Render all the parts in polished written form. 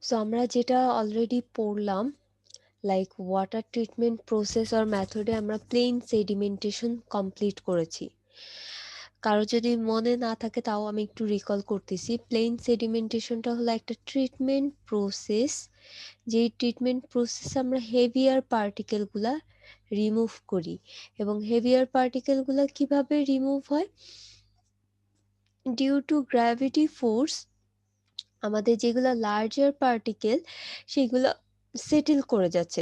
So আমরা যেটা already পড়লাম, like water treatment process or মেথডে আমরা প্লেন সেডিমেন্টেশন কমপ্লিট করেছি। কারো যদি মনে না থাকে তাও আমি একটু রিকল করতেছি। প্লেন সেডিমেন্টেশনটা হলো একটা ট্রিটমেন্ট প্রসেস, যেই ট্রিটমেন্ট প্রসেস আমরা হেভিয়ার পার্টিকেলগুলা রিমুভ করি। এবং হেভিয়ার পার্টিকেলগুলা কিভাবে রিমুভ হয়? ডিউ টু গ্র্যাভিটি ফোর্স আমাদের যেগুলো লার্জার পার্টিকেল সেগুলো সেটেল করে যাচ্ছে।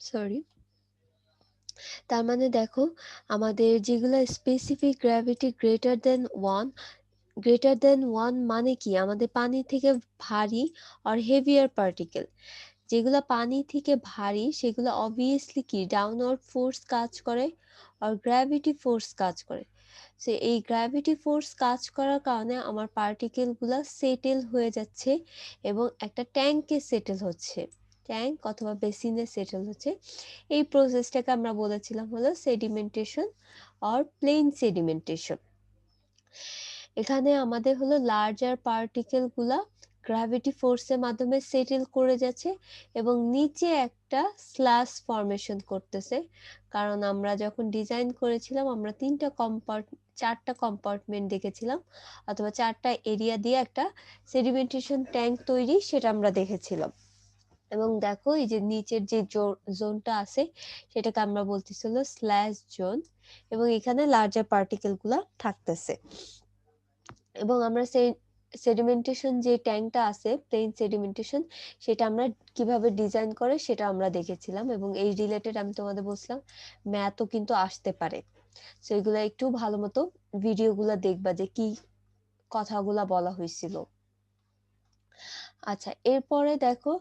সরি, তার মানে দেখো, আমাদের যেগুলো specific gravity greater than one মানে কি? আমাদের পানি থেকে ভারী আর হেভিয়ার পার্টিকেল, যেগুলো পানি থেকে ভারী সেগুলো অবভিয়াসলি কি ডাউনওয়ার্ড ফোর্স কাজ করে আর গ্র্যাভিটি ফোর্স কাজ করে। সো এই গ্র্যাভিটি ফোর্স কাজ করার কারণে আমার পার্টিকেলগুলো সেটেল হয়ে যাচ্ছে এবং একটা ট্যাঙ্কে সেটেল হচ্ছে, ট্যাঙ্ক অথবা বেসিনে সেটেল হচ্ছে। এই প্রসেসটাকে আমরা বলেছিলাম হলো সেডিমেন্টেশন অর প্লেন সেডিমেন্টেশন। এখানে আমাদের হলো লার্জার পার্টিকেলগুলা গ্র্যাভিটি ফোর্সের মাধ্যমে সেটেল করে যাচ্ছে এবং নিচে একটা স্ল্যাশ ফর্মেশন করতেছে। কারণ আমরা যখন ডিজাইন করেছিলাম আমরা চারটা কম্পার্টমেন্ট দেখেছিলাম, অথবা চারটা এরিয়া দিয়ে একটা সেডিমেন্টেশন ট্যাঙ্ক তৈরি, সেটা আমরা দেখেছিলাম। এবং দেখো এই যে নিচের যে জোনটা আছে সেটাকে আমরা বলতেছি হলো স্ল্যাশ জোন, এবং এখানে লার্জার পার্টিকেলগুলা থাকতেছে। এবং আমরা সেই সেডিমেন্টেশন যে ট্যাঙ্কটা আছে প্লেন সেডিমেন্টেশন, সেটা আমরা কিভাবে ডিজাইন করে সেটা আমরা দেখেছিলাম। এবং এই রিলেটেড আমি তোমাদের বলছিলাম ম্যাথও কিন্তু আসতে পারে। সো এগুলা একটু ভালো মতো ভিডিওগুলা দেখবা যে কি কথাগুলা বলা হয়েছিল। আচ্ছা, এরপরে দেখো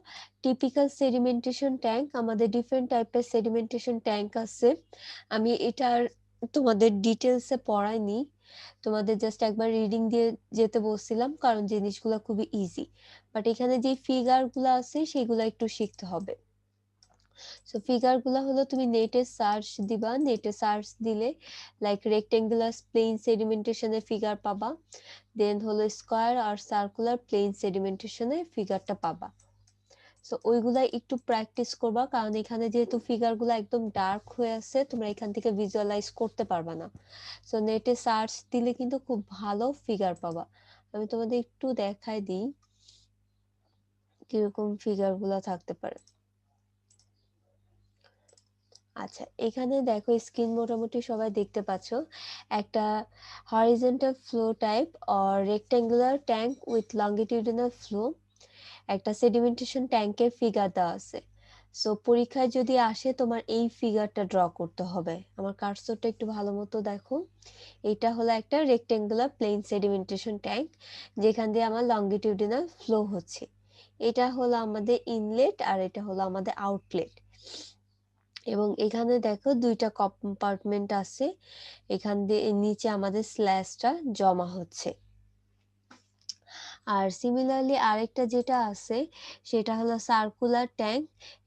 টিপিক্যাল সেডিমেন্টেশন ট্যাঙ্ক। আমাদের ডিফারেন্ট টাইপের সেডিমেন্টেশন ট্যাঙ্ক আছে। আমি এটার তোমাদের ডিটেলসে পড়াইনি, তোমাদের জাস্ট একবার রিডিং দিয়ে যেতে বলছিলাম কারণ জিনিসগুলো খুবই ইজি। বাট এখানে যে ফিগারগুলো আছে সেগুলো একটু শিখতে হবে। সো ফিগারগুলো হলো তুমি নেটে সার্চ দিবা, নেটে সার্চ দিলে লাইক রেক্টেঙ্গুলার প্লেন সেডিমেন্টেশনের ফিগার পাবা, দেন হলো স্কোয়ার আর সার্কুলার প্লেন সেডিমেন্টেশনের ফিগারটা পাবা। সো ওইগুলা একটু প্র্যাকটিস করবা, কারণ এখানে যেহেতু ফিগারগুলো একদম ডার্ক হয়ে আছে তোমরা এখান থেকে ভিজুয়ালাইজ করতে পারবা না। সো নেটে সার্চ দিলে কিন্তু খুব ভালো ফিগার পাবা। আমি তোমাদের একটু দেখাই দিই কিরকম ফিগারগুলো থাকতে পারে। আচ্ছা, এখানে দেখো স্ক্রিন মোটামুটি সবাই দেখতে পাচ্ছ একটা horizontal flow type or rectangular tank with longitudinal flow, একটা সেডিমেন্টেশন ট্যাঙ্কের ফিগার দেওয়া আছে। সো পরীক্ষায় যদি আসে তোমার এই ফিগারটা ড্র করতে হবে। আমার কার্সরটা একটু ভালো মতো দেখো, এটা হলো একটা রেক্টেঙ্গুলার প্লেন সেডিমেন্টেশন ট্যাঙ্ক যেখান দিয়ে আমার লঙ্গিটিউডিনাল ফ্লো হচ্ছে। এটা হলো আমাদের ইনলেট আর এটা হলো আমাদের আউটলেট। এবং এখানে দেখো দুইটা কম্পার্টমেন্ট আছে, এখান দিয়ে নিচে আমাদের স্ল্যাশটা জমা হচ্ছে। আর সিমিলারলি আরেকটা যেটা আছে সেটা হলো সার্কুলার ট্যাঙ্ক,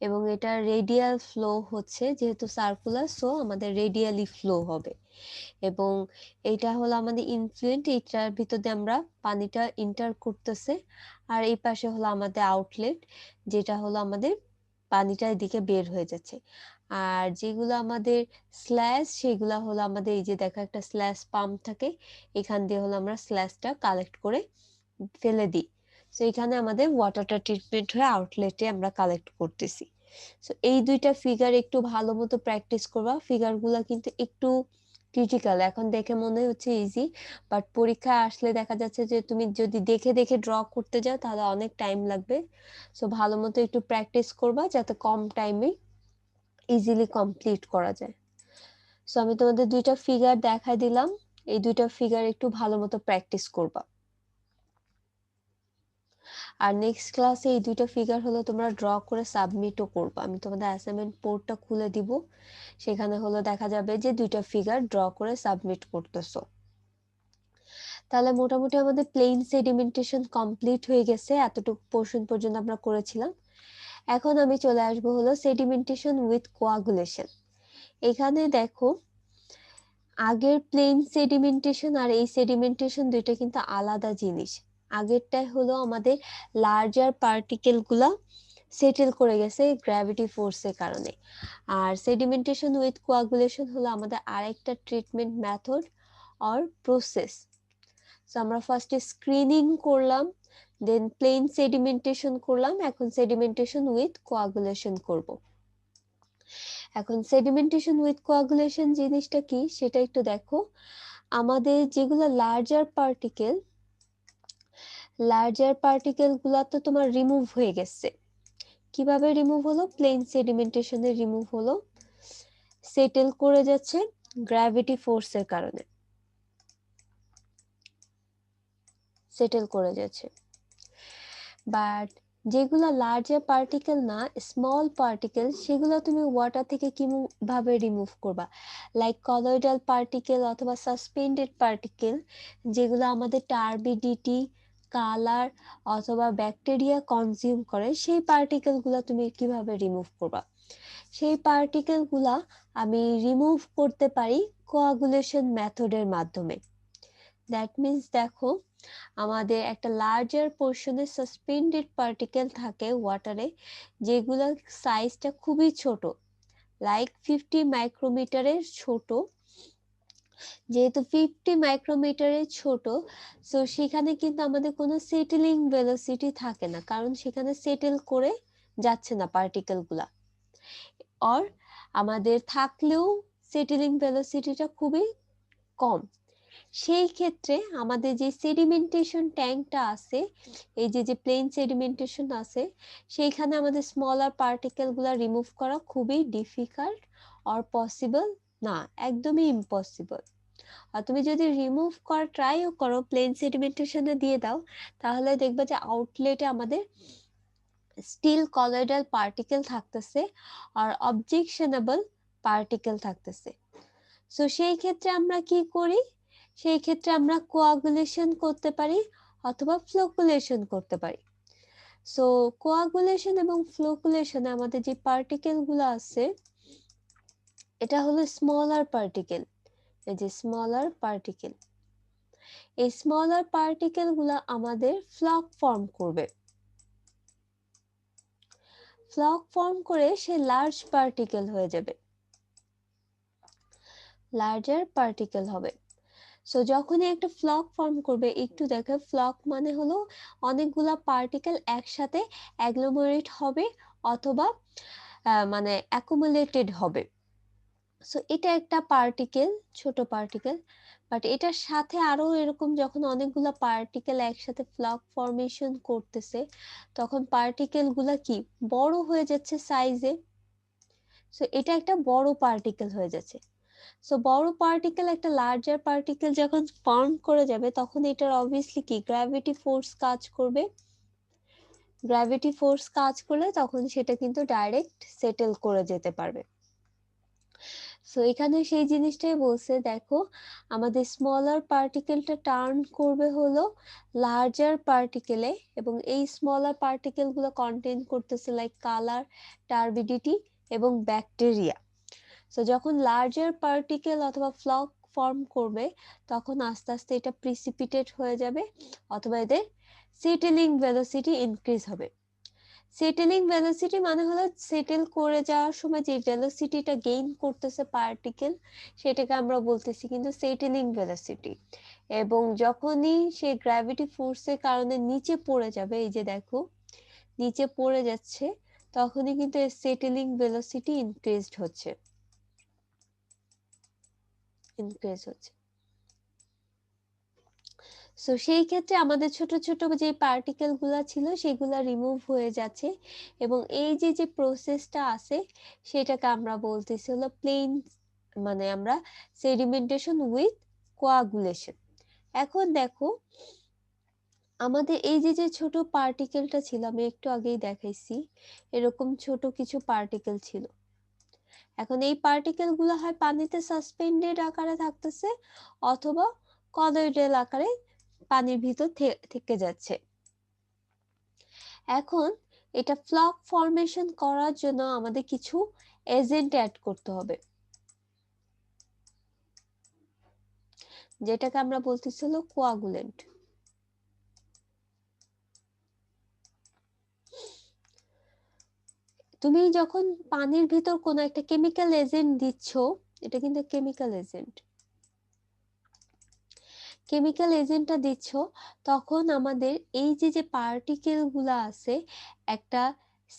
এবং এটা রেডিয়াল ফ্লো হচ্ছে, যেহেতু সার্কুলার সো আমাদের রেডিয়ালি ফ্লো হবে। এবং এটা হলো আমাদের ইনফ্লুয়েন্ট, এটার ভিতর দিয়ে আমরা পানিটা ইন্টার করতেছে। আর এই পাশে হলো আমাদের আউটলেট, যেটা হলো আমাদের পানিটা এদিকে বের হয়ে যাচ্ছে। আর যেগুলো আমাদের স্ল্যাশ সেগুলা হলো আমাদের এই যে দেখো একটা স্ল্যাশ পাম্প থাকে, এখান দিয়ে হলো আমরা স্ল্যাশটা কালেক্ট করে ফেলে দিই। সো এখানে আমাদের ওয়াটারটা ট্রিটমেন্ট হয়ে আউটলেটে আমরা কালেক্ট করতেছি। সো এই দুইটা ফিগার একটু ভালো মতো প্র্যাকটিস করবা। ফিগারগুলো কিন্তু একটু ক্রিটিক্যাল, এখন দেখে মনে হচ্ছে ইজি, বাট পরীক্ষায় আসলে দেখা যাচ্ছে যে তুমি যদি দেখে দেখে ড্র করতে যাও তাহলে অনেক টাইম লাগবে। সো ভালো মতো একটু প্র্যাকটিস করবা যাতে কম টাইমে ইজিলি কমপ্লিট করা যায়। সো আমি তোমাদের দুইটা ফিগার দেখাই দিলাম, এই দুইটা ফিগার একটু ভালো মতো প্র্যাকটিস করবা। আর নেক্সট ক্লাসে এই দুইটা ফিগার হলো তোমরা ড্র করে সাবমিটও করবা। আমি তোমাদের অ্যাসাইনমেন্ট পোর্টটা খুলে দিব, সেখানে হলো দেখা যাবে যে দুইটা ফিগার ড্র করে সাবমিট করতেছো। তাহলে মোটামুটি আমাদের প্লেন সেডিমেন্টেশন কমপ্লিট হয়ে গেছে, এতটুকু পোর্শন পর্যন্ত আমরা করেছিলাম। এখন আমি চলে আসবো হলো সেডিমেন্টেশন উইথ কোয়াগুলেশন। এখানে দেখো আগের প্লেন সেডিমেন্টেশন আর এই সেডিমেন্টেশন দুইটা কিন্তু আলাদা জিনিস। আগেরটাই হলো আমাদের লার্জার পার্টিকেল গুলা সেটেল করে গেছে গ্র্যাভিটি ফোর্সের কারণে, আর সেডিমেন্টেশন উইথ কোয়াগুলেশন হলো আমাদের আরেকটা treatment method or process. So আমরা ফার্স্টে স্ক্রিনিং করলাম, দেন প্লেন সেডিমেন্টেশন করলাম, এখন সেডিমেন্টেশন উইথ কোয়াগুলেশন করব। এখন সেডিমেন্টেশন উইথ কোয়াগুলেশন জিনিসটা কি সেটা একটু দেখো। আমাদের যেগুলো লার্জার পার্টিকেল গুলা তো তোমার রিমুভ হয়ে গেছে। কিভাবে রিমুভ হলো? প্লেন সেডিমেন্টেশনে রিমুভ হলো, সেটেল করে যাচ্ছে গ্র্যাভিটি ফোর্সের কারণে, সেটেল করে যাচ্ছে। বাট যেগুলো লার্জার পার্টিকেল না, স্মল পার্টিকেল, সেগুলো তুমি ওয়াটার থেকে কিভাবে রিমুভ করবা? লাইক কলয়েডাল পার্টিকেল অথবা সাসপেন্ডেড পার্টিকেল, যেগুলো আমাদের টার্বিডিটি, কালার অথবা ব্যাকটেরিয়া কনজিউম করে, সেই পার্টিকেলগুলো তুমি কিভাবে রিমুভ করবা? সেই পার্টিকেলগুলা আমি রিমুভ করতে পারি কোয়াগুলেশন মেথডের মাধ্যমে। দ্যাট মিন্স দেখো, আমাদের একটা লার্জার পোর্শনে সাসপেন্ডেড পার্টিকেল থাকে ওয়াটারে, যেগুলোর সাইজটা খুবই ছোট, লাইক 50 মাইক্রোমিটারের ছোট। যেহেতু 50 মাইক্রোমিটারের ছোট, সো সেখানে কিন্তু আমাদের কোনো সেটেলিং ভেলোসিটি থাকে না, কারণ সেখানে সেটেল করে যাচ্ছে না পার্টিকেলগুলা, অর আমাদের থাকলেও সেটেলিং ভেলোসিটিটা খুবই কম। সেই ক্ষেত্রে আমাদের যে সেডিমেন্টেশন ট্যাঙ্কটা আছে, এই যে প্লেন সেডিমেন্টেশন আছে, সেইখানে আমাদের স্মলার পার্টিকেলগুলো রিমুভ করা খুবই ডিফিকাল্ট অর পসিবল না, একদমই ইম্পসিবল। আর তুমি যদি রিমুভ করার ট্রাইও করো, প্লেন সেডিমেন্টেশনে দিয়ে দাও, তাহলে দেখবে যে আউটলেটে আমাদের স্টিল কলয়েডাল পার্টিকেল থাকতেছে আর অবজেকশনেবল পার্টিকেল থাকতেছে। সো সেই ক্ষেত্রে আমরা কি করি? সেই ক্ষেত্রে আমরা কোয়াগুলেশন করতে পারি অথবা ফ্লোকুলেশন করতে পারি। সো কোয়াগুলেশন এবং ফ্লোকুলেশনে আমাদের যে পার্টিকেল গুলো আছে, এটা হলো স্মলার পার্টিকেল। এই যে স্মলার পার্টিকেল, এই স্মলার পার্টিকেল গুলা আমাদের ফ্লক ফর্ম করবে, ফ্লক ফর্ম করে সে লার্জ পার্টিকেল হয়ে যাবে, লার্জার পার্টিকেল হবে। সো যখনই একটা ফ্লক ফর্ম করবে, একটু দেখো, ফ্লক মানে হলো অনেকগুলা পার্টিকেল একসাথে অ্যাগ্লোমেরেট হবে অথবা মানে অ্যাকুমুলেটেড হবে। সো এটা একটা পার্টিকেল, ছোট পার্টিকেল। বাট এটার সাথে আরো এরকম যখন অনেকগুলা পার্টিকেল একসাথে ফ্লক ফর্মেশন করতেছে, তখন পার্টিকেল গুলা কি বড় হয়ে যাচ্ছে সাইজে। সো এটা একটা বড় পার্টিকেল হয়ে যাচ্ছে। সো বড় পার্টিকেল একটা লার্জার পার্টিকেল যখন ফর্ম করে যাবে, তখন এটার অবভিয়াসলি কি গ্র্যাভিটি ফোর্স কাজ করবে। গ্র্যাভিটি ফোর্স কাজ করলে তখন সেটা কিন্তু ডাইরেক্ট সেটেল করে যেতে পারবে। সো এখানে সেই জিনিসটাই বলছে, দেখো আমাদের স্মলার পার্টিকেলটা টার্ন করবে হলো লার্জার পার্টিকেলে, এবং এই স্মলার পার্টিকেল গুলো কন্টেইন করতেছে লাইক কালার, টার্বিডিটি এবং ব্যাকটেরিয়া। সো যখন লার্জার পার্টিকেল অথবা ফ্লক ফর্ম করবে, তখন আস্তে আস্তে এটা প্রিসিপিটেট হয়ে যাবে অথবা এদের সেটেলিং ভেলোসিটি ইনক্রিজ হবে। সেটেলিং ভেলোসিটি মানে হলো সেটেল করে যাওয়ার সময় যে ভেলোসিটিটা গেইন করতেছে পার্টিকেল, সেটাকে আমরা বলতেছি কিন্তু সেটেলিং ভেলোসিটি। এবং যখনই সে গ্র্যাভিটি ফোর্সের কারণে নিচে পড়ে যাবে, এই যে দেখো নিচে পড়ে যাচ্ছে, তখনই কিন্তু এর সেটেলিং ভেলোসিটি ইনক্রিজড হচ্ছে, ইনক্রিজ হচ্ছে। সো সেই ক্ষেত্রে আমাদের ছোট ছোট যে পার্টিকেল গুলা ছিল, সেগুলা রিমুভ হয়ে যাচ্ছে, এবং এই যে প্রসেসটা আছে, সেটাকে আমরা বলতেছি হলো প্লেন, মানে আমরা সেডিমেন্টেশন উইথ কোয়াগুলেশন। এখন দেখো, আমাদের এই যে ছোট পার্টিকেলটা ছিল, আমি একটু আগেই দেখাইছি, এরকম ছোট কিছু পার্টিকেল ছিল। এখন এই পার্টিকেল গুলো হয় পানিতে সাসপেন্ডেড আকারে থাকতেছে অথবা কলয়েডাল আকারে পানির ভিতর থেকে যাচ্ছে। এখন এটা ফ্লক ফর্মেশন করার জন্য আমাদের কিছু এজেন্ট অ্যাড করতে হবে, যেটাকে আমরা বলতেছি হলো কোয়াগুলেন্ট। তুমি যখন পানির ভিতর কোনো একটা কেমিক্যাল এজেন্ট দিচ্ছ, এটা কিন্তু কেমিক্যাল এজেন্ট, কেমিক্যাল এজেন্টটা দিচ্ছ, তখন আমাদের এই যে পার্টিকেল গুলা আছে একটা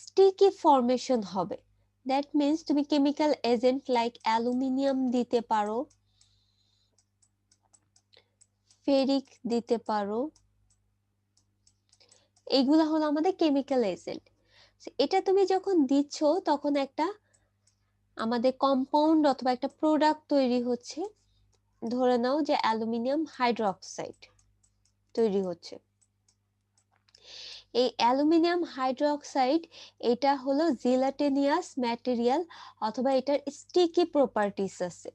স্টিকি ফরমেশন হবে। দ্যাট মিন্স তুমি কেমিক্যাল এজেন্ট লাইক অ্যালুমিনিয়াম দিতে পারো, ফেরিক দিতে পারো, এইগুলা হলো আমাদের কেমিক্যাল এজেন্ট। এটা তুমি যখন দিচ্ছ তখন একটা আমাদের কম্পাউন্ড অথবা একটা প্রোডাক্ট তৈরি হচ্ছে, ধরে নাও যে অ্যালুমিনিয়াম হাইড্রোক্সাইড তৈরি হচ্ছে। এই অ্যালুমিনিয়াম হাইড্রোক্সাইড এটা হলো জিলাটিনিয়াস ম্যাটেরিয়াল অথবা এটার স্টিকি প্রপার্টিস আছে।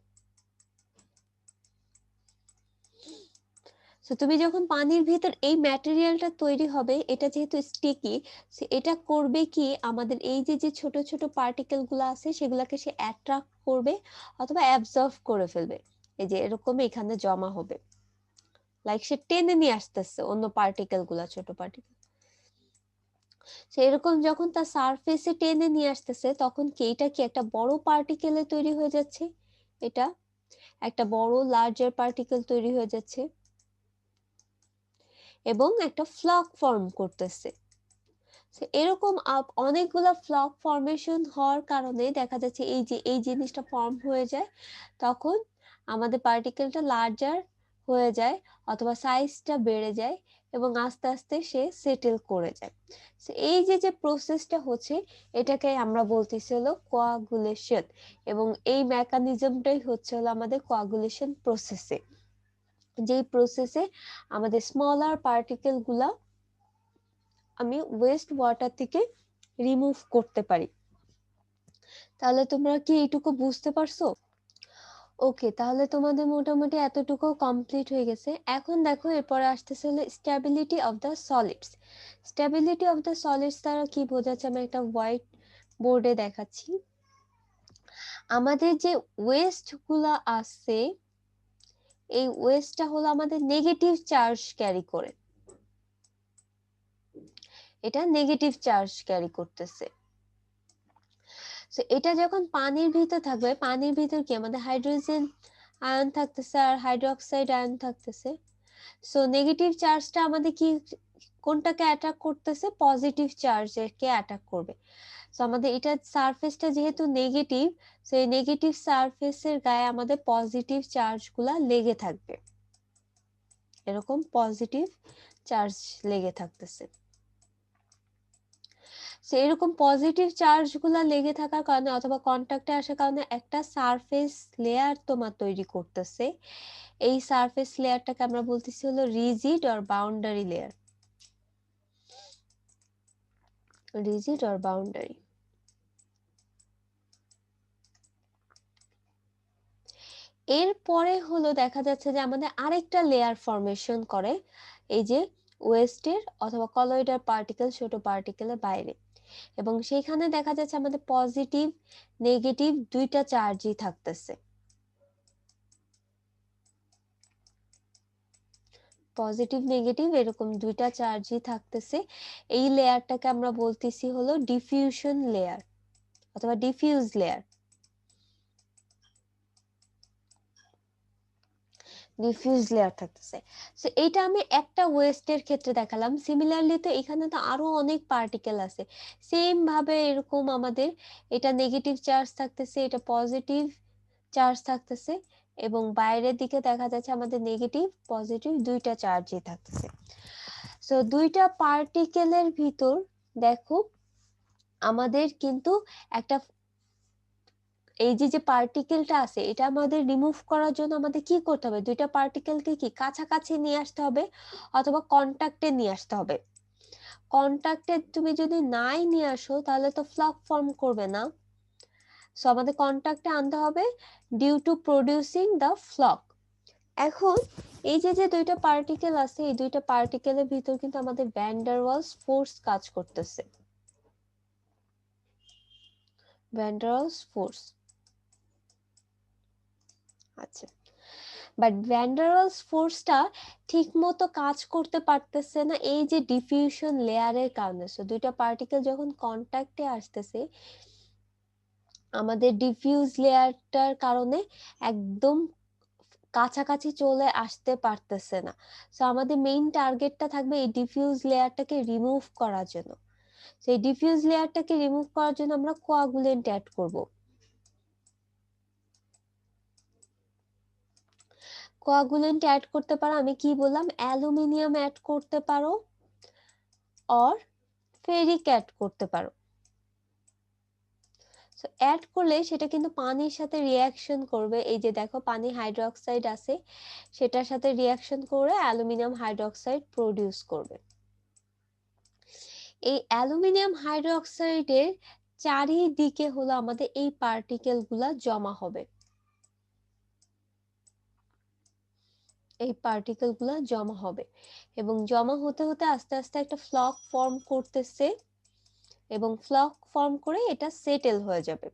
সো তুমি যখন পানির ভিতর এই ম্যাটেরিয়ালটা তৈরি হবে, এটা যেহেতু স্টিকি, এটা করবে কি আমাদের এই যে ছোট ছোট পার্টিকেল গুলো আছে সেগুলোকে সে অ্যাট্রাক্ট করবে অথবা অ্যাবজর্ব করে ফেলবে। এই যে এরকম এখানে জমা হবে, লাইক সে টেনে নিয়ে আসতেছে অন্য পার্টিকেল গুলা, ছোট পার্টিকেল। সেরকম যখন তার সারফেসে টেনে নিয়ে আসতেছে তখন কি এটা কি একটা বড় পার্টিকেলে তৈরি হয়ে যাচ্ছে, এটা একটা বড় লার্জার পার্টিকেল তৈরি হয়ে যাচ্ছে এবং একটা ফ্লক ফর্ম করতেছে। এরকম অনেকগুলা ফ্লক ফর্মেশন হওয়ার কারণে দেখা যাচ্ছে এই যে এই জিনিসটা ফর্ম হয়ে যায়, তখন আমাদের পার্টিকেলটা লার্জার হয়ে যায় অথবা সাইজটা বেড়ে যায় এবং আস্তে আস্তে সে সেটেল করে যায়। এই যে প্রসেসটা হচ্ছে এটাকে আমরা বলতেছি হলো কোয়াগুলেশন, এবং এই মেকানিজমটাই হচ্ছে হলো আমাদের কোয়াগুলেশন প্রসেসে, যেই প্রসেসে আমাদের স্মলার পার্টিকেল গুলা আমি ওয়েস্ট ওয়াটার থেকে রিমুভ করতে পারি। তাহলে তোমরা কি এইটুকু বুঝতে পারছো? ওকে, তাহলে তোমাদের মোটামুটি এতটুকু কমপ্লিট হয়ে গেছে। এখন দেখো এরপরে আসতেছে হলো stability of the solids. Stability of the solids দ্বারা কি বোঝাচ্ছে আমি একটা হোয়াইট বোর্ডে দেখাচ্ছি। আমাদের যে ওয়েস্ট গুলা আছে এই ওয়েস্টটা হলো আমাদের নেগেটিভ চার্জ ক্যারি করে, এটা নেগেটিভ চার্জ ক্যারি করতেছে। এটা যখন পানির ভিতর থাকবে, পানির ভিতর কি আমাদের হাইড্রোজেন আয়ন থাকতেছে আর হাইড্রোক্সাইড আয়ন থাকতেছে। সো নেগেটিভ চার্জটা আমাদের কি কোনটাকে অ্যাটাক করতেছে? পজিটিভ চার্জকে অ্যাটাক করবে। সো আমাদের এটা সারফেসটা যেহেতু নেগেটিভ, সো এই নেগেটিভ সারফেসের গায়ে আমাদের পজিটিভ চার্জগুলা লেগে থাকবে, এরকম পজিটিভ চার্জ লেগে থাকতেছে। এরকম পজিটিভ চার্জ গুলা লেগে থাকার কারণে অথবা কন্টাক্টে আসার কারণে একটা সারফেস লেয়ার তোমার তৈরি করতেছে। এই সারফেস লেয়ারটাকে আমরা বলতেছি হলো rigid or boundary layer, rigid or boundary. এরপরে হলো দেখা যাচ্ছে যে আমাদের আরেকটা লেয়ার ফরমেশন করে এই যে ওয়েস্টের অথবা কলয়েডাল পার্টিকেল, ছোট পার্টিকেলের বাইরে, এবং সেইখানে দেখা যাচ্ছে আমাদের পজিটিভ নেগেটিভ দুইটা চার্জই থাকতেছে, পজিটিভ নেগেটিভ এরকম দুইটা চার্জই থাকতেছে। এই লেয়ারটাকে আমরা বলতেছি হলো ডিফিউশন লেয়ার অথবা ডিফিউজ লেয়ার, ডিফিউজ লেয়ার থাকতেছে। সো এইটা আমি একটা ওয়েস্টের ক্ষেত্রে দেখালাম। সিমিলারলি তো এখানে তো আরো অনেক পার্টিকেল আছে, সেম ভাবে এরকম আমাদের এটা নেগেটিভ চার্জ থাকতেছে, এটা পজিটিভ চার্জ থাকতেছে, এবং বাইরের দিকে দেখা যাচ্ছে আমাদের নেগেটিভ পজিটিভ দুইটা চার্জই থাকতেছে। সো দুইটা পার্টিকেলের ভিতর দেখো আমাদের কিন্তু একটা এই যে পার্টিকেলটা আছে এটা আমাদের রিমুভ করার জন্য আমাদের কি করতে হবে? দুইটা পার্টিকেলকে কি কাছাকাছি নিয়ে আসতে হবে অথবা কন্টাক্টে নিয়ে আসতে হবে। কন্টাক্টে তুমি যদি নাই নিয়ে আসো তাহলে তো ফ্লক ফর্ম করবে না। সো আমাদের কন্টাক্টে আনতে হবে due to producing the floc. এখন এই যে দুইটা পার্টিকেল আছে এই দুইটা পার্টিকেলের ভিতর কিন্তু আমাদের ভ্যান ডার ওয়ালস ফোর্স কাজ করতেছে, ভ্যান ডার ওয়ালস ফোর্স। আচ্ছা, বাট ভ্যান ডার ওয়ালস ফোর্সটা ঠিক মতো কাজ করতে পারতেছে না এই যে ডিফিউশন লেয়ারের কারণে। সো দুইটা পার্টিকেল যখন কন্ট্যাক্টে আসতেছে আমাদের ডিফিউজ লেয়ারটার কারণে একদম কাছাকাছি চলে আসতে পারতেছে না। সো আমাদের মেইন টার্গেটটা থাকবে এই ডিফিউজ লেয়ারটাকে রিমুভ করার জন্য। সেই ডিফিউজ লেয়ারটাকে রিমুভ করার জন্য আমরা কোয়াগুলেন্ট অ্যাড করব। কোয়াগুলেন্ট অ্যাড করতে পারো, আমি কি বললাম, অ্যালুমিনিয়াম অ্যাড করতে পারো অর ফেরিক অ্যাড করতে পারো। সো অ্যাড করলে সেটা কিন্তু পানির সাথে রিয়াকশন করবে। এই যে দেখো পানি হাইড্রোক্সাইড আছে, সেটার সাথে রিয়াকশন করে অ্যালুমিনিয়াম হাইড্রোক্সাইড প্রডিউস করবে। এই অ্যালুমিনিয়াম হাইড্রোক্সাইডের চারিদিকে হলো আমাদের এই পার্টিকেল গুলা জমা হবে। এই পার্টিকেল গুলা জমা হবে এবং জমা হতে হতে আস্তে আস্তে একটা ফ্লক ফর্ম করতেছে এবং ফ্লক ফর্ম করে এটা সেটেল হয়ে যাবে।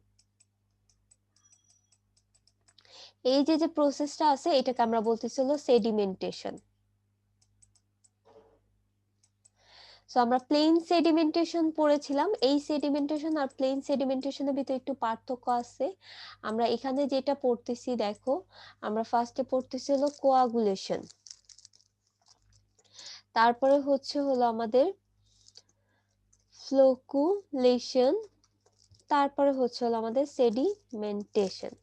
এই যে যে প্রসেসটা আছে এটাকে আমরা বলতেছি হলো সেডিমেন্টেশন। সো আমরা প্লেন সেডিমেন্টেশন পড়েছিলাম। এই সেডিমেন্টেশন আর প্লেন সেডিমেন্টেশনের ভিতরে একটু পার্থক্য আছে। আমরা এখানে যেটা পড়তেছি দেখো, আমরা ফার্স্টে পড়তেছি হলো কোয়াগুলেশন, তারপরে হলো আমাদের ফ্লোকুলেশন, তারপরে হলো আমাদের সেডিমেন্টেশন।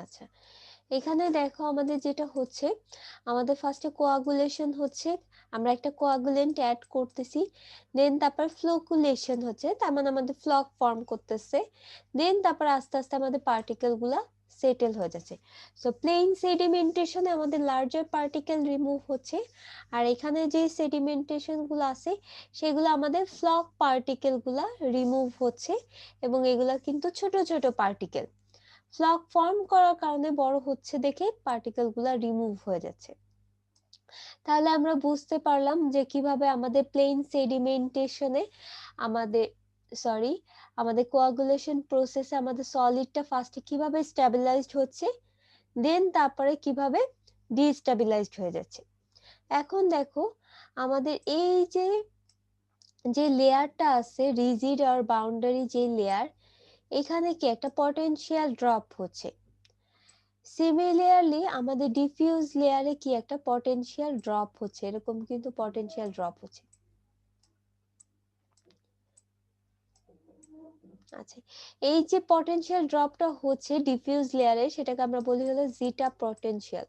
আচ্ছা, এখানে দেখো আমাদের যেটা হচ্ছে, আমাদের ফার্স্টে কোয়াগুলেশন হচ্ছে, আমরা একটা কোয়াগুলেন্ট অ্যাড করতেছি, দেন তারপর ফ্লোকুলেশন হচ্ছে, তার মানে আমাদের ফ্লক ফর্ম করতেছে, দেন তারপর আস্তে আস্তে আমাদের পার্টিকেল গুলা সেটেল হয়ে যাচ্ছে। সো প্লেন সেডিমেন্টেশনে আমাদের লার্জার পার্টিকেল রিমুভ হচ্ছে, আর এখানে যে সেডিমেন্টেশন গুলো আছে সেগুলো আমাদের ফ্লক পার্টিকেল গুলা রিমুভ হচ্ছে এবং এগুলা কিন্তু ছোট ছোট পার্টিকেল ফ্লক ফর্ম করার কারণে বড় হচ্ছে দেখে পার্টিকেল গুলা রিমুভ হয়ে যাচ্ছে। তাহলে আমরা বুঝতে পারলাম যে কিভাবে আমাদের প্লেন সেডিমেন্টেশনে আমাদের সরি আমাদের কোয়াগুলেশন প্রসেসে আমাদের সলিডটা ফার্স্টে কিভাবে স্টেবিলাইজড হচ্ছে, দেন তারপরে কিভাবে ডিস্টেবিলাইজড হয়ে যাচ্ছে। এখন দেখো আমাদের এই যে যে লেয়ারটা আছে রিজিড আর বাউন্ডারি যে লেয়ার, এখানে কি একটা পটেনশিয়াল ড্রপ হচ্ছে। সিমিলারলি আমাদের ডিফিউজ লেয়ারে কি একটা পটেনশিয়াল ড্রপ হচ্ছে, এরকম কিন্তু পটেনশিয়াল ড্রপ হচ্ছে। আচ্ছা, এই যে পটেনশিয়াল ড্রপটা হচ্ছে ডিফিউজ লেয়ারে সেটাকে আমরা বলি হলো জিটা পটেনশিয়াল।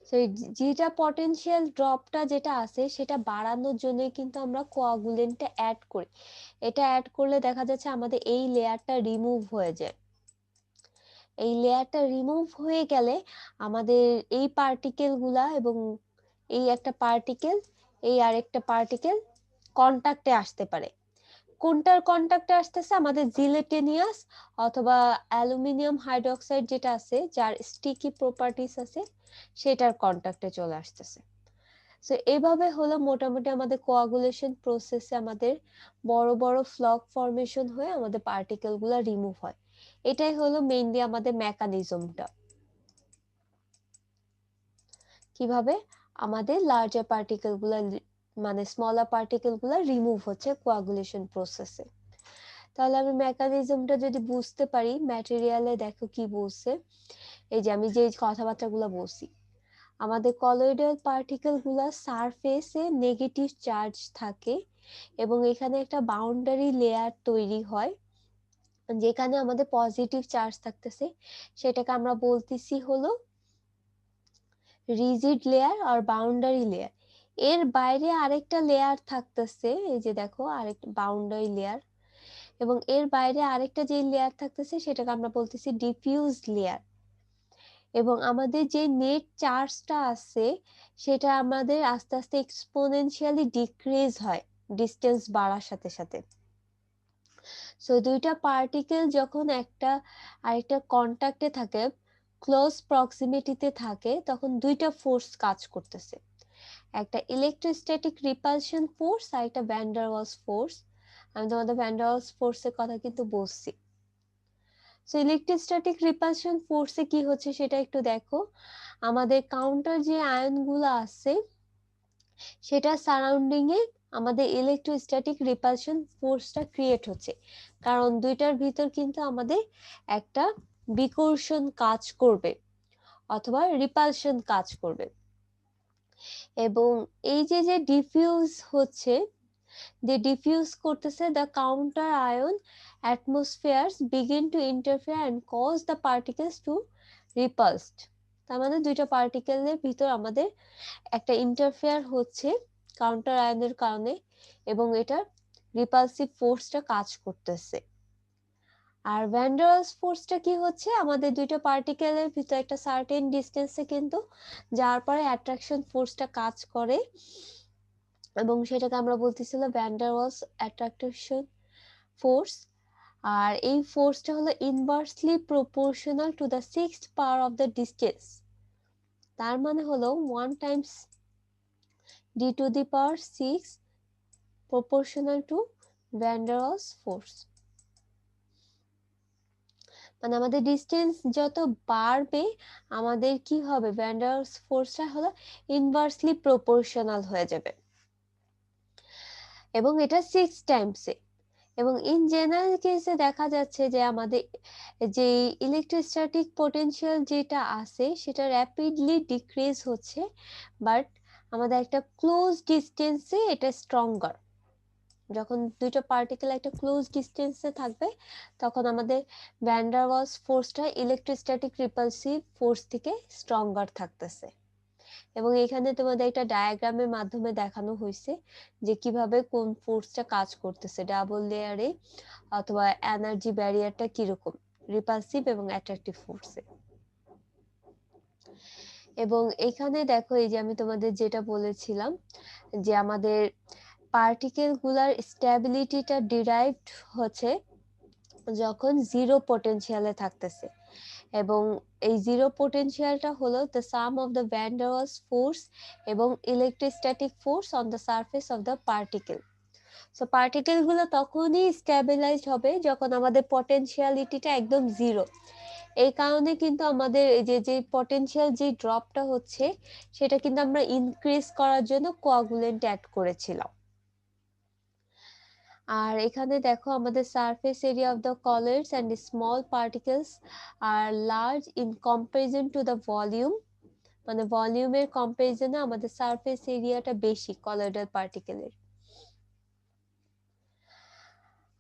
তো এই জিটা পটেনশিয়াল ড্রপটা যেটা আছে সেটা বাড়ানোর জন্যই কিন্তু আমরা কোয়াগুলেন্টটা অ্যাড করি। এটা অ্যাড করলে দেখা যাচ্ছে আমাদের এই লেয়ারটা রিমুভ হয়ে যায়। এই লেয়ারটা রিমুভ হয়ে গেলে আমাদের এই পার্টিকেল গুলা এবং এই একটা পার্টিকেল এই আরেকটা পার্টিকেল কন্টাক্টে আসতে পারে। কোনটার কন্টাক্টে আসতেছে, আমাদের জিলেটেনিয়াস অথবা অ্যালুমিনিয়াম হাইড্রোক্সাইড যেটা আছে যার স্টিকি প্রপার্টিস আছে সেটার কন্টাক্টে চলে আসতেছে। সো এভাবে হলো মোটামুটি আমাদের কোয়াগুলেশন প্রসেসে আমাদের বড় বড় ফ্লক ফর্মেশন হয়ে আমাদের পার্টিকেল গুলা রিমুভ হয়। এটাই হলো মেইনলি আমাদের মেকানিজমটা, কিভাবে আমাদের লার্জার পার্টিকেল গুলা মানে স্মলার পার্টিকেল গুলা রিমুভ হচ্ছে কোয়াগুলেশন প্রসেসে। তাহলে আমি মেকানিজমটা যদি বুঝতে পারি, ম্যাটেরিয়ালে দেখো কি বলছে, এই যে আমি যে কথাবার্তাগুলো বলছি, আমাদের কলয়েডাল পার্টিকেল গুলা সারফেসে নেগেটিভ চার্জ থাকে এবং এখানে একটা বাউন্ডারি লেয়ার তৈরি হয় যেখানে আমাদের পজিটিভ চার্জ থাকতেছে, সেটাকে আমরা বলতেছি হলো রিজিড লেয়ার আর বাউন্ডারি লেয়ার। এর বাইরে আরেকটা লেয়ার থাকতেছে, এই যে দেখো আরেকটা বাউন্ডারি লেয়ার, এবং এর বাইরে আরেকটা যে লেয়ার থাকতেছে সেটাকে আমরা বলতেছি ডিফিউজ লেয়ার। এবং আমাদের যে নেট চার্জটা আছে সেটা আমাদের আস্তে আস্তে এক্সপোনেনশিয়ালি ডিক্রিজ হয় ডিসটেন্স বাড়ার সাথে সাথে। সো দুইটা পার্টিকেল যখন একটা আরেকটা কন্টাক্টে থাকে, ক্লোজ প্রক্সিমিটিতে থাকে, তখন দুইটা ফোর্স কাজ করতেছে। একটা ইলেকট্রোস্ট্যাটিক রিপালশন ফোর্স আর একটা ভ্যান ডার ওয়ালস ফোর্স। আমি তোমাদের ভ্যান ডার ওয়ালস ফোর্সের কথা কিন্তু বলছি। সো ইলেকট্রোস্ট্যাটিক রিপালশন ফোর্সে কি হচ্ছে সেটা একটু দেখো। আমাদের কাউন্টার যে আয়নগুলো আছে সেটা সারাউন্ডিং এ আমাদের ইলেকট্রোস্ট্যাটিক রিপালশন ফোর্সটা ক্রিয়েট হচ্ছে, কারণ দুইটার ভিতর কিন্তু আমাদের একটা বিকর্ষণ কাজ করবে অথবা রিপালশন কাজ করবে। এবং এই যে যে ডিফিউজ হচ্ছে, যে ডিফিউজ করতেছে, the counter ion atmospheres begin to interfere and cause the particles to repulsed. তার মানে দুইটা পার্টিকেলের ভিতর আমাদের একটা ইন্টারফেয়ার হচ্ছে কাউন্টার আয়নের কারণে, এবং এটা রিপালসিভ ফোর্সটা কাজ করতেছে। আর ভ্যান ডার ওয়ালস ফোর্সটা কি হচ্ছে, আমাদের দুইটা পার্টিকেলের ভিতর একটা সার্টেন ডিসটেন্সে কিন্তু যার পরে অ্যাট্রাকশন ফোর্সটা কাজ করে, এবং সেটাকে আমরা বলতেছিলাম van der Waals attraction force. আর এই ফোর্সটা হলো inversely proportional to the sixth power of the distance. তার মানে হলো 1 times d to the power 6 proportional to van der Waals force. মানে আমাদের ডিস্টেন্স যত বাড়বে আমাদের কি হবে, ভ্যান ডার ওয়ালস ফোর্সটা হলো ইনভার্সলি প্রপোর্শনাল হয়ে যাবে, এবং এটা 6 টাইমসে। এবং ইন জেনারেল কেসে দেখা যাচ্ছে যে আমাদের যে ইলেকট্রোস্ট্যাটিক পটেনশিয়াল যেটা আছে সেটা র্যাপিডলি ডিক্রিজ হচ্ছে, বাট আমাদের একটা ক্লোজ ডিস্টেন্সে এটা স্ট্রঙ্গার। যখন দুইটা পার্টিকেল একটা ক্লোজ ডিস্টেন্সে থাকবে তখন আমাদের ভ্যান ডার ওয়ালস ফোর্সটা ইলেকট্রোস্ট্যাটিক রিপালসিভ ফোর্স থেকে স্ট্রঙ্গার থাকতেছে। এবং এখানে তোমাদের একটা ডায়াগ্রামের মাধ্যমে দেখানো হয়েছে যে কিভাবে কোন ফোর্সটা কাজ করতেছে ডাবল লেয়ারে অথবা এনার্জি ব্যারিয়ারটা কিরকম রিপালসিভ এবং অ্যাট্রাকটিভ ফোর্সে। এবং এখানে দেখো এই যে আমি তোমাদের যেটা বলেছিলাম যে আমাদের পার্টিকেল গুলার স্ট্যাবিলিটিটা ডিরাইভড হচ্ছে যখন জিরো পটেনশিয়ালে থাকতেছে, এবং এই জিরো পটেনশিয়ালটা হলো the sum of the van der Waals force এবং electrostatic force on the surface of the particle. So particle গুলো তখনই স্ট্যাবিলাইজড হবে যখন আমাদের পটেনশিয়ালিটিটা একদম জিরো। এই কারণে কিন্তু আমাদের এই যে যে পটেনশিয়াল যে ড্রপটা হচ্ছে সেটা কিন্তু আমরা ইনক্রিজ করার জন্য কোয়াগুলেন্ট অ্যাড করেছিলাম। আর এখানে দেখো আমাদের surface area of the colloids and small particles আর large in comparison to the volume. মানে ভলিউমের কম্পারিজনে আমাদের সারফেস এরিয়াটা বেশি কলয়েডাল পার্টিকেলের।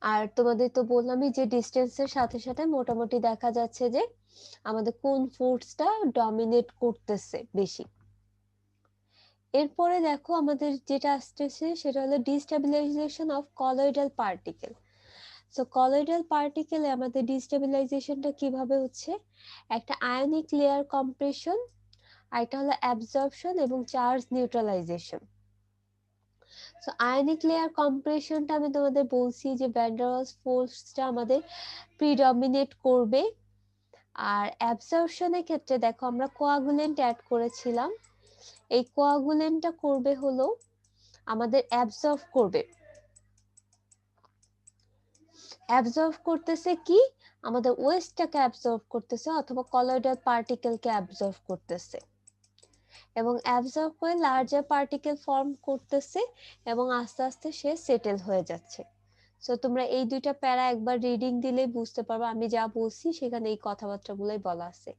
আর তোমাদের তো বললামই যে ডিস্টেন্সের সাথে সাথে মোটামুটি দেখা যাচ্ছে যে আমাদের কোন ফোর্সটা ডমিনেট করতেছে বেশি। এরপরে দেখো আমাদের যেটা আসতেছে সেটা হলো destabilisation of colloidal particle. So colloidal পার্টিকেলে আমাদের ডিস্টেবিলাইজেশনটা কিভাবে হচ্ছে, একটা আয়নিক লেয়ার কম্প্রেশন, আর এটা হলো অ্যাবজর্পশন এবং charge neutralisation. So ionic layer কম্প্রেশনটা আমি তোমাদের বলছি যে ভ্যান ডার ওয়ালস ফোর্সটা আমাদের প্রিডমিনেট করবে। আর অ্যাবজর্পশনের ক্ষেত্রে দেখো আমরা কোয়াগুলেন্ট অ্যাড করেছিলাম, এই কোয়াগুলেন্টটা করবে হলো আমাদের অ্যাবজর্ব করবে। অ্যাবজর্ব করতেছে কি, আমাদের ওয়েস্টটাকে অ্যাবজর্ব করতেছে অথবা কলয়েডাল পার্টিকেলকে অ্যাবজর্ব করতেছে, এবং অ্যাবজর্ব করে লার্জার পার্টিকেল ফর্ম করতেছে এবং আস্তে আস্তে সে সেটেল হয়ে যাচ্ছে। সো তোমরা এই দুইটা প্যারা একবার রিডিং দিলেই বুঝতে পারবে আমি যা বলছি সেখানে এই কথাবার্তাগুলোই বলা আছে।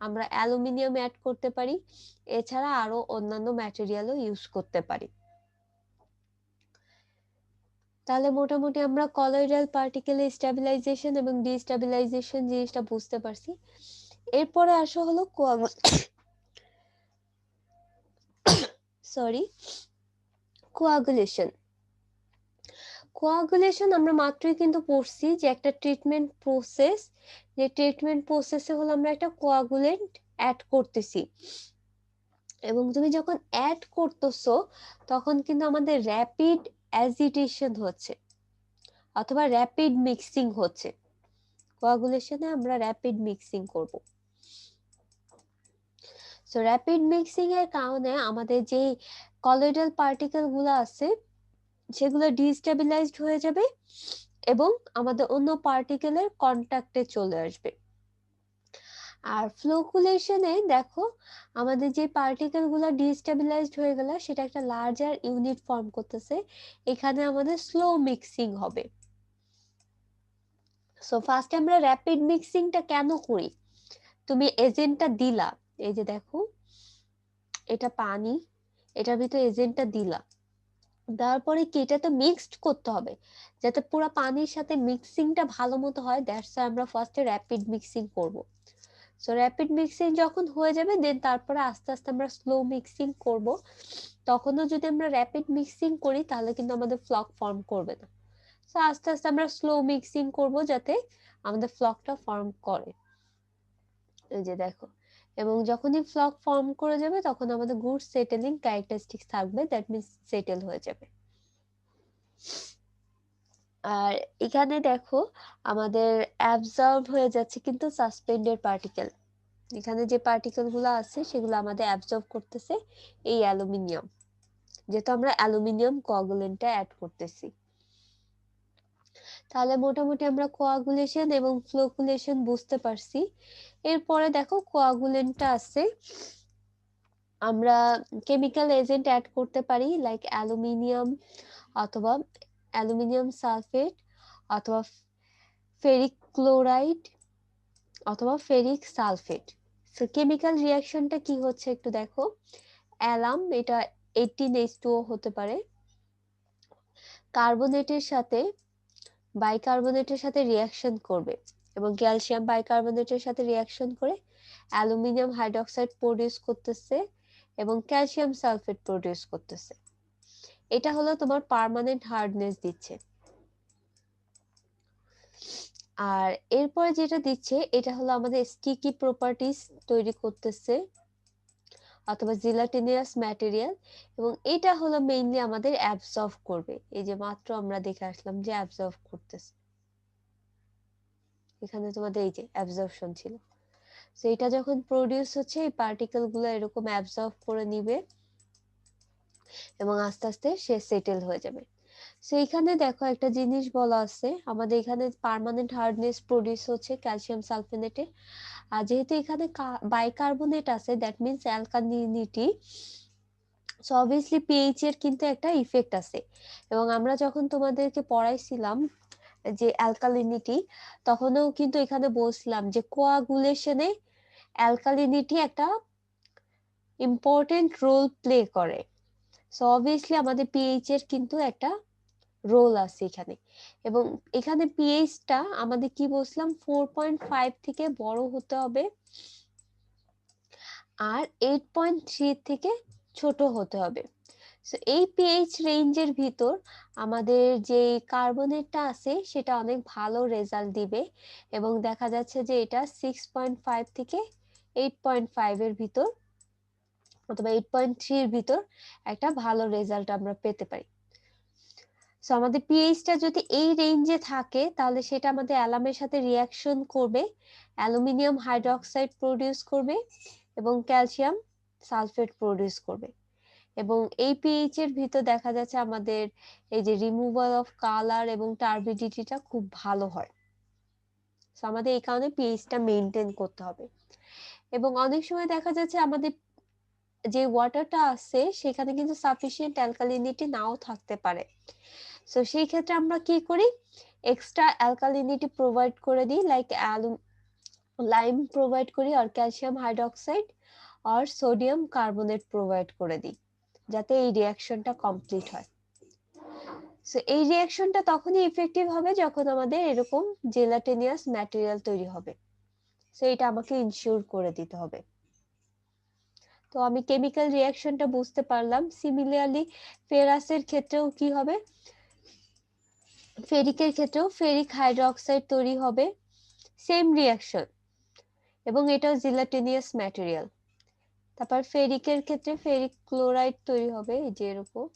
আমরা অ্যালুমিনিয়াম অ্যাড করতে পারি, এছাড়া আরো অন্যান্য ম্যাটেরিয়ালও ইউজ করতে পারি। তাহলে মোটামুটি আমরা কলয়েডাল পার্টিকেলের স্টেবিলাইজেশন এবং ডিস্টেবিলাইজেশন জিনিসটা বুঝতে পারছি। এরপরে আসা হলো কোয়াগুলেশন। কোয়াগুলেশন আমরা মাত্রই কিন্তু পড়ছি যে একটা ট্রিটমেন্ট প্রসেস, যে ট্রিটমেন্ট প্রসেসে হলো আমরা একটা কোয়াগুলেন্ট অ্যাড করতেছি, এবং তুমি যখন অ্যাড করতেছো তখন কিন্তু আমাদের র্যাপিড অ্যাজিটেশন হচ্ছে অথবা র্যাপিড মিক্সিং হচ্ছে। কোয়াগুলেশনে আমরা র্যাপিড মিক্সিং করব। সো র্যাপিড মিক্সিং এর কারণে আমাদের যে কলয়েডাল পার্টিকেল গুলো আছে সেগুলো ডিস্টেবিলাইজড হয়ে যাবে এবং আমাদের অন্য পার্টিকেলের কন্টাক্টে চলে আসবে। আর ফ্লোকুলেশনে দেখো আমাদের যে পার্টিকেল গুলো ডিস্টেবিলাইজড হয়ে গেল সেটা একটা লার্জার ইউনিট ফর্ম করতেছে, এখানে আমাদের স্লো মিক্সিং হবে। সো ফার্স্টে আমরা র্যাপিড মিক্সিংটা কেন করি? তুমি এজেন্টটা দিলা, এই যে দেখো এটা পানি, এটার ভিতরে এজেন্টটা দিলা, তারপরে কি এটা তো মিক্সড করতে হবে যাতে পুরো পানির সাথে মিক্সিংটা ভালো মতো হয়, দ্যাটস আমরা ফার্স্টে র্যাপিড মিক্সিং করব। সো র্যাপিড মিক্সিং যখন হয়ে যাবে দেন তারপরে আস্তে আস্তে আমরা স্লো মিক্সিং করব। তখনও যদি আমরা র্যাপিড মিক্সিং করি তাহলে কিন্তু আমাদের ফ্লক ফর্ম করবে না। সো আস্তে আস্তে আমরা স্লো মিক্সিং করব যাতে আমাদের ফ্লকটা ফর্ম করে, এই যে দেখো। এবং যখনই ফ্লক ফর্ম করে যাবে তখন আমাদের গুড সেটেলিং ক্যারেক্টারিস্টিক্স থাকবে, দ্যাট মিন্স সেটেল হয়ে যাবে। আর এখানে দেখো আমাদের অ্যাবজর্ব হয়ে যাচ্ছে কিন্তু সাসপেন্ডেড পার্টিকেল, এখানে যে পার্টিকেল গুলো আছে সেগুলো আমাদের অ্যাবজর্ব করতেছে এই অ্যালুমিনিয়াম, যেহেতু আমরা অ্যালুমিনিয়াম কোয়াগুলেন্টটা অ্যাড করতেছি। তাহলে মোটামুটি আমরা কোয়াগুলেশন এবং ফ্লোকুলেশন বুঝতে পারছি। এরপরে দেখো কোয়াগুলেন্টটা আছে, আমরা কেমিক্যাল এজেন্ট অ্যাড করতে পারি লাইক অ্যালুমিনিয়াম অথবা অ্যালুমিনিয়াম সালফেট অথবা ফেরিক ক্লোরাইড অথবা ফেরিক সালফেট। সো কেমিক্যাল রিঅ্যাকশনটা কি হচ্ছে একটু দেখো, অ্যালাম এটা 18H2O হতে পারে, কার্বনেটের সাথে বাইকার্বনেটের সাথে রিঅ্যাকশন করবে এবং ক্যালসিয়াম বাইকার্বনেটের সাথে রিঅ্যাকশন করে অ্যালুমিনিয়াম হাইড্রোক্সাইড প্রডিউস করতেছে এবং ক্যালসিয়াম সালফেট প্রডিউস করতেছে। এটা হলো তোমার পার্মানেন্ট হার্ডনেস দিচ্ছে। আর এরপরে যেটা দিচ্ছে এটা হলো আমাদের স্টিকি প্রপার্টিজ তৈরি করতেছে অথবা জিলাটিনিয়াস ম্যাটেরিয়াল, এবং এটা হলো মেইনলি আমাদের অ্যাবজর্ব করবে, এই যে মাত্র আমরা দেখে আসলাম যে অ্যাবজর্ব করতেছে, এখানে তোমাদের এই যে অ্যাবজর্পশন ছিল। সো এটা যখন প্রডিউস হচ্ছে এই পার্টিকেল গুলো এরকম অ্যাবজর্ব করে নিবে এবং আস্তে আস্তে সে সেটেল হয়ে যাবে। সো এখানে দেখো একটা জিনিস বলা আছে, আমাদের এখানে পার্মানেন্ট হার্ডনেস প্রডিউস হচ্ছে ক্যালসিয়াম সালফেনেটে, আর যেহেতু এখানে বাইকার্বনেট আছে that means alkalinity, so obviously pH এর কিন্তু একটা ইফেক্ট আছে। এবং আমরা যখন তোমাদেরকে পড়াইছিলাম যে অ্যালকালিনিটি, তখনও কিন্তু এখানে বলছিলাম যে কোয়াগুলেশনে অ্যালকালিনিটি একটা ইম্পর্টেন্ট রোল প্লে করে। সো অবভিয়াসলি আমাদের পিএইচ এর কিন্তু একটা রোল আছে এখানে, এবং এখানে পিএইচটা আমাদের কি বলছিলাম 4.5 থেকে বড় হতে হবে আর 8.3 থেকে ছোট হতে হবে। সো এই পিএইচ রেঞ্জের ভিতর আমাদের যে কার্বনেটটা আছে সেটা অনেক ভালো রেজাল্ট দিবে, এবং দেখা যাচ্ছে যে এটা 6.5 থেকে 8.5 এর ভিতর অথবা 8.3 এর ভিতর একটা ভালো রেজাল্ট আমরা পেতে পারি। সো আমাদের পিএইচটা যদি এই রেঞ্জে থাকে তাহলে সেটা আমাদের অ্যালামের সাথে রিঅ্যাকশন করবে, অ্যালুমিনিয়াম হাইড্রোক্সাইড প্রডিউস করবে এবং ক্যালসিয়াম সালফেট প্রডিউস করবে, এবং এই পিএইচ এর ভিতর দেখা যাচ্ছে আমাদের এই যে রিমুভাল অফ কালার এবং টার্বিডিটিটা খুব ভালো হয়। সো আমাদের এই কারণে পিএইচটা মেইনটেইন করতে হবে। এবং অনেক সময় দেখা যাচ্ছে আমাদের যে ওয়াটারটা আছে সেখানে কিন্তু সাফিসিয়েন্ট অ্যালকালিনিটি নাও থাকতে পারে। সো সেই ক্ষেত্রে আমরা কি করি, এক্সট্রা অ্যালকালিনিটি প্রোভাইড করে দিই লাইক লাইম প্রোভাইড করি আর ক্যালসিয়াম হাইড্রোক্সাইড আর সোডিয়াম কার্বনেট প্রোভাইড করে দিই যাতে এই রিঅ্যাকশনটা কমপ্লিট হয়। সো এই রিঅ্যাকশনটা তখনই ইফেক্টিভ হবে যখন আমাদের এরকম জেলাটিনিয়াস ম্যাটেরিয়াল তৈরি হবে। সো এটা আমাকে ইনশিওর করে দিতে হবে। তো আমি কেমিক্যাল রিঅ্যাকশনটা বুঝতে পারলাম। সিমিলারলি ফেরাসের ক্ষেত্রেও কি হবে, ফেরিকের ক্ষেত্রেও ফেরিক হাইড্রোক্সাইড তৈরি হবে, সেম রিঅ্যাকশন, এবং এটাও জিলাটিনিয়াস ম্যাটেরিয়াল। তারপর ফেরিকের ক্ষেত্রে ফেরিক ক্লোরাইড তৈরি হবে, এই যে এরকম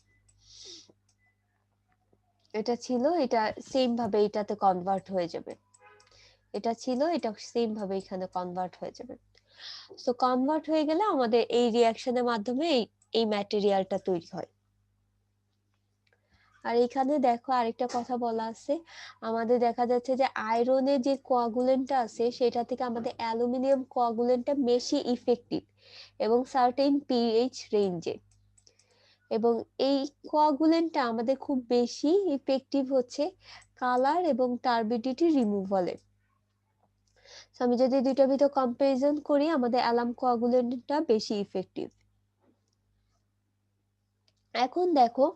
এটা ছিল, এটা সেম ভাবে এটাতে কনভার্ট হয়ে যাবে, এটা ছিল এটা সেম ভাবে এখানে কনভার্ট হয়ে যাবে। সো কনভার্ট হয়ে গেলে আমাদের এই রিঅ্যাকশনের মাধ্যমে এই ম্যাটেরিয়ালটা তৈরি হয়। আর এখানে দেখো আরেকটা কথা বলা আছে, আমাদের দেখা যাচ্ছে যে আয়রনের যে কোয়াগুলেন্টটা আছে সেটা থেকে আমাদের অ্যালুমিনিয়াম কোয়াগুলেন্টটা বেশি ইফেক্টিভ এবং সার্টেন পিএইচ রেঞ্জে, এবং এই কোয়াগুলেন্টটা আমাদের খুব বেশি ইফেক্টিভ হচ্ছে কালার এবং টার্বিডিটি রিমুভালে। আমি যদি দুইটার ভিতর কম্পারিজন করি, আমাদের অ্যালাম কোয়াগুলেন্টটা বেশি ইফেক্টিভ। এখন দেখো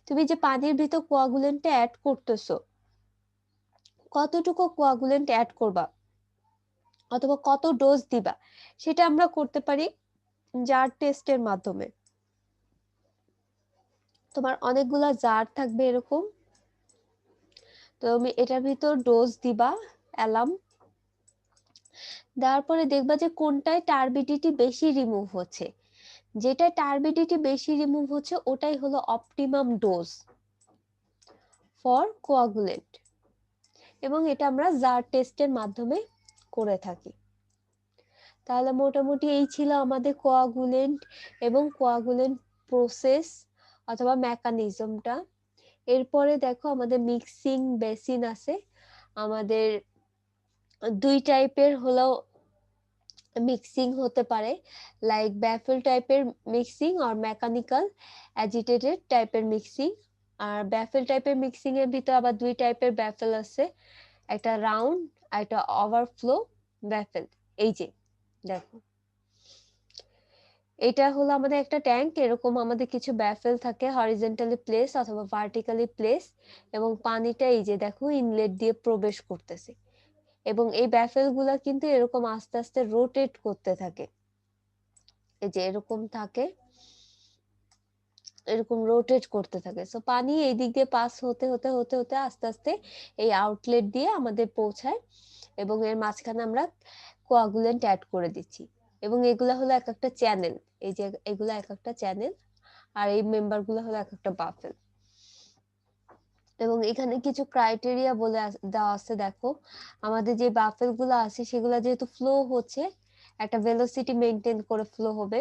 তুমি যে পানির ভিতর কোয়াগুলেন্টটা অ্যাড করতেছো, কতটুকু কোয়াগুলেন্ট অ্যাড করবা অথবা কত ডোজ দিবা, সেটা আমরা করতে পারি জার টেস্টের মাধ্যমে। তোমার অনেকগুলা জার থাকবে এরকম, তো তুমি এটার ভিতর ডোজ দিবা অ্যালাম, দেওয়ার পরে দেখবা যে কোনটায় টার্বিডিটি বেশি রিমুভ হচ্ছে। যেটা টার্বিডিটি বেশি রিমুভ হচ্ছে ওটাই হলো অপটিমাম ডোজ ফর কোয়াগুলেন্ট, এবং এটা আমরা জার টেস্টের মাধ্যমে করে থাকি। তাহলে মোটামুটি এই ছিল আমাদের কোয়াগুলেন্ট এবং কোয়াগুলেন্ট প্রসেস অথবা মেকানিজমটা। এরপরে দেখো আমাদের মিক্সিং বেসিন আছে। আমাদের দুই টাইপের হলো মিক্সিং হতে পারে, লাইক ব্যাফেল টাইপের মিক্সিং আর মেকানিক্যাল অ্যাজিটেটেড টাইপের মিক্সিং। আর ব্যাফেল টাইপের মিক্সিং এর ভিতর আবার দুই টাইপের ব্যাফেল আছে, একটা রাউন্ড আর একটা ওভারফ্লো ব্যাফেল। এই যে দেখো, এটা হলো আমাদের একটা ট্যাঙ্ক, এরকম আমাদের কিছু ব্যাফেল থাকে হরিজন্টালি প্লেস অথবা ভার্টিক্যালি প্লেস, এবং পানিটা এই যে দেখো ইনলেট দিয়ে প্রবেশ করতেছে, এবং এই ব্যাফেল গুলা কিন্তু এরকম আস্তে আস্তে রোটেট করতে থাকে, এই যে এরকম থাকে, এরকম রোটেট করতে থাকে। সো পানি এই দিক দিয়ে পাস হতে হতে হতে হতে আস্তে আস্তে এই আউটলেট দিয়ে আমাদের পৌঁছায়, এবং এর মাঝখানে আমরা কোয়াগুলেন্ট অ্যাড করে দিচ্ছি, এবং এগুলা হলো এক একটা চ্যানেল, এই যে এগুলা এক একটা চ্যানেল, আর এই মেম্বার গুলো হলো এক একটা বাফেল। এবং এখানে কিছু ক্রাইটেরিয়া বলে দেওয়া আছে, দেখো আমাদের যে বাফেল গুলো আছে সেগুলা যেহেতু ফ্লো হচ্ছে, একটা ভেলোসিটি মেনটেন করে ফ্লো হবে,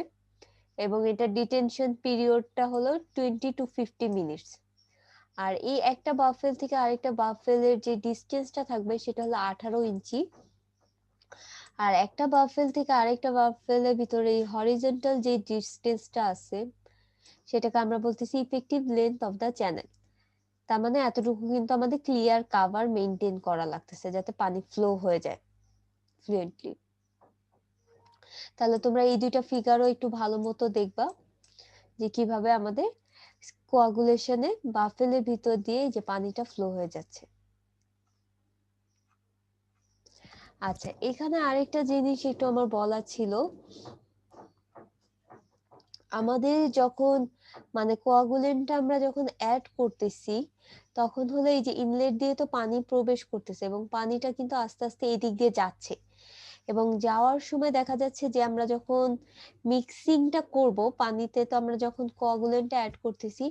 এবং এটা ডিটেনশন পিরিয়ডটা হলো 20 to 50 মিনিটস। আর এই একটা বাফেল থেকে আরেকটা বাফেলের যে ডিসটেন্সটা থাকবে সেটা হলো 18 ইঞ্চি। আর একটা বাফেল থেকে আরেকটা বাফেলের ভিতরে এই হরিজন্টাল যে ডিসটেন্সটা আছে সেটাকে আমরা বলতেছি effective length of the channel. তার মানে এতটুকু কিন্তু আমাদের ক্লিয়ার কাভার মেনটেন করা লাগতেছে যাতে পানি ফ্লো হয়ে যায় ফ্লুয়েন্টলি। তাহলে তোমরা এই দুইটা ফিগারও একটু ভালো মতো দেখবা যে কিভাবে আমাদের কোয়াগুলেশনে বাফেলের ভিতর দিয়ে যে পানিটা ফ্লো হয়ে যাচ্ছে। আচ্ছা, এখানে আরেকটা জিনিস একটু আমার বলা ছিল, আমাদের যখন মানে কোয়াগুলেন্টটা আমরা যখন অ্যাড করতেছি তখন হলো এই যে ইনলেট দিয়ে তো পানি প্রবেশ করতেছে এবং পানিটা কিন্তু আস্তে আস্তে এদিক দিয়ে যাচ্ছে, এবং যাওয়ার সময় দেখা যাচ্ছে যে আমরা যখন মিক্সিংটা করব পানিতে, তো আমরা যখন কোয়াগুলেন্টটা অ্যাড করতেছি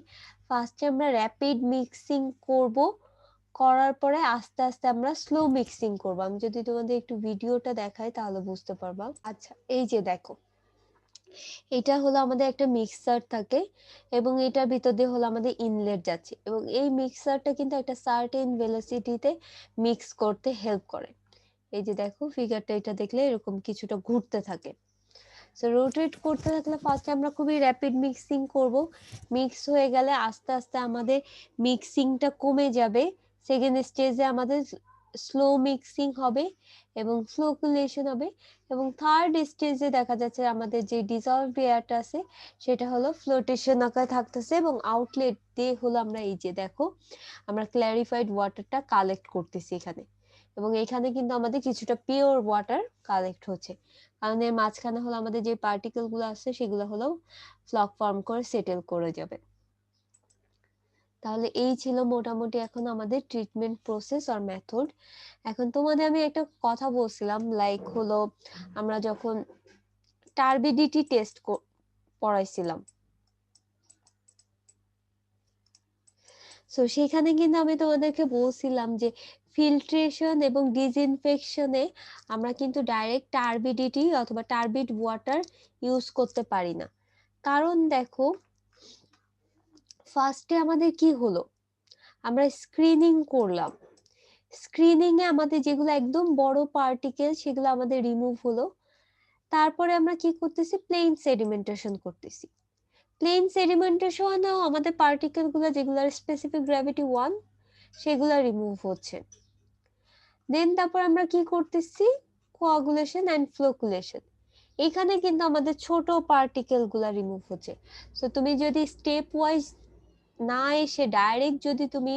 ফার্স্টে আমরা র্যাপিড মিক্সিং করব, করার পরে আস্তে আস্তে আমরা স্লো মিক্সিং করব। আমি যদি তোমাদের একটু ভিডিওটা দেখাই তাহলে বুঝতে পারবা। আচ্ছা, এই যে দেখো, এটা হলো আমাদের একটা মিক্সার থাকে এবং এটার ভিতর দিয়ে হলো আমাদের ইনলেট যাচ্ছে, এবং এই মিক্সারটা কিন্তু একটা সার্টেন ভেলোসিটিতে মিক্স করতে হেল্প করে। এই যে দেখো ফিগারটা, এটা দেখলে এরকম কিছুটা ঘুরতে থাকে। সো রোটেট করতে থাকলে ফার্স্টে আমরা খুবই র্যাপিড মিক্সিং করব, মিক্স হয়ে গেলে আস্তে আস্তে আমাদের মিক্সিংটা কমে যাবে, সেকেন্ড স্টেজে আমাদের স্লো মিক্সিং হবে এবং ফ্লোকুলেশন হবে, এবং থার্ড স্টেজে দেখা যাচ্ছে আমাদের যে ডিসলভড এয়ারটা আছে সেটা হলো ফ্লোটেশন আকারে থাকতেছে, এবং আউটলেট দিয়ে হলো আমরা এই যে দেখো আমরা ক্ল্যারিফাইড ওয়াটারটা কালেক্ট করতেছি এখানে, এবং এখানে কিন্তু আমাদের কিছুটা পিওর ওয়াটার কালেক্ট হচ্ছে, কারণ এর মাঝখানে হলো আমাদের যে পার্টিকেল গুলো আছে সেগুলো হলো ফ্লক ফর্ম করে সেটেল করে যাবে। তাহলে এই ছিল মোটামুটি এখন আমাদের ট্রিটমেন্ট প্রসেস আর মেথড। এখন তোমাদের আমি একটা কথা বলছিলাম, লাইক হলো আমরা যখন টার্বিডিটি টেস্ট পড়াইছিলাম, সো সেখানে কিন্তু আমি তোমাদেরকে বলছিলাম যে ফিল্ট্রেশন এবং ডিসইনফেকশনে আমরা কিন্তু ডাইরেক্ট টার্বিডিটি অথবা টার্বিড ওয়াটার ইউজ করতে পারি না, কারণ দেখো, ফার্স্টে আমাদের কি হলো, আমরা স্ক্রিনিং করলাম। স্ক্রিনিং এ আমাদের যেগুলো একদম বড় পার্টিকেল সেগুলো আমাদের রিমুভ হলো। তারপরে আমরা কি করতেছি, প্লেন সেডিমেন্টেশন করতেছি। প্লেন সেডিমেন্টেশনেও আমাদের পার্টিকেল গুলো যেগুলোর স্পেসিফিক গ্র্যাভিটি 1 সেগুলো রিমুভ হচ্ছে। দেন তারপর আমরা কি করতেছি, কোয়াগুলেশন এন্ড ফ্লোকুলেশন। এখানে কিন্তু আমাদের ছোট পার্টিকেল গুলা রিমুভ হচ্ছে। সো তুমি যদি স্টেপ ওয়াইজ না এসে ডাইরেক্ট যদি তুমি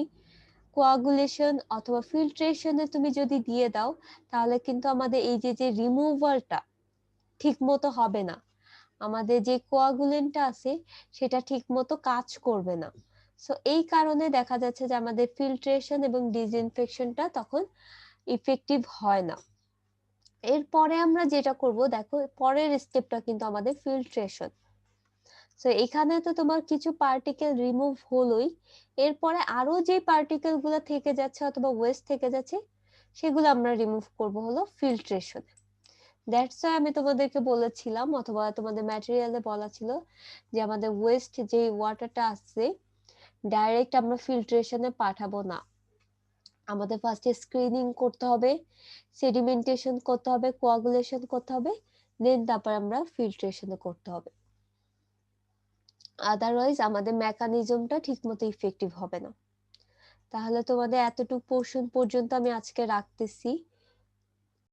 কোয়াগুলেশন অথবা ফিল্ট্রেশনে তুমি যদি দিয়ে দাও, তাহলে কিন্তু আমাদের এই যে রিমুভালটা ঠিক মতো হবে না। আমাদের যে কোয়াগুলেন্টটা আছে সেটা ঠিক মতো কাজ করবে না। সো এই কারণে দেখা যাচ্ছে যে আমাদের ফিল্ট্রেশন এবং ডিসইনফেকশনটা তখন ইফেক্টিভ হয় না। এরপরে আমরা যেটা করব, দেখো পরের স্টেপটা কিন্তু আমাদের ফিল্ট্রেশন। সো এখানে তো তোমার কিছু পার্টিকেল রিমুভ হলোই, এরপরে আরো যে পার্টিকেল গুলো থেকে যাচ্ছে অথবা ওয়েস্ট থেকে যাচ্ছে সেগুলো আমরা রিমুভ করব হলো ফিল্ট্রেশন। দ্যাটস ওয়াই আমি তোমাদেরকে বলেছিলাম অথবা তোমাদের ম্যাটেরিয়ালে বলা ছিল যে আমাদের ওয়েস্ট যে ওয়াটারটা আছে ডাইরেক্ট আমরা ফিল্ট্রেশনে পাঠাবো না। আমাদের ফার্স্টে স্ক্রিনিং করতে হবে, সেডিমেন্টেশন করতে হবে, কোয়াগুলেশন করতে হবে, দেন তারপর আমরা ফিল্ট্রেশনে করতে হবে। আদারওয়াইজ আমাদের মেকানিজমটা ঠিকমতো ইফেক্টিভ হবে না। তাহলে তোমাদের এতটুকু পোর্শন পর্যন্ত আমি আজকে রাখতেছি।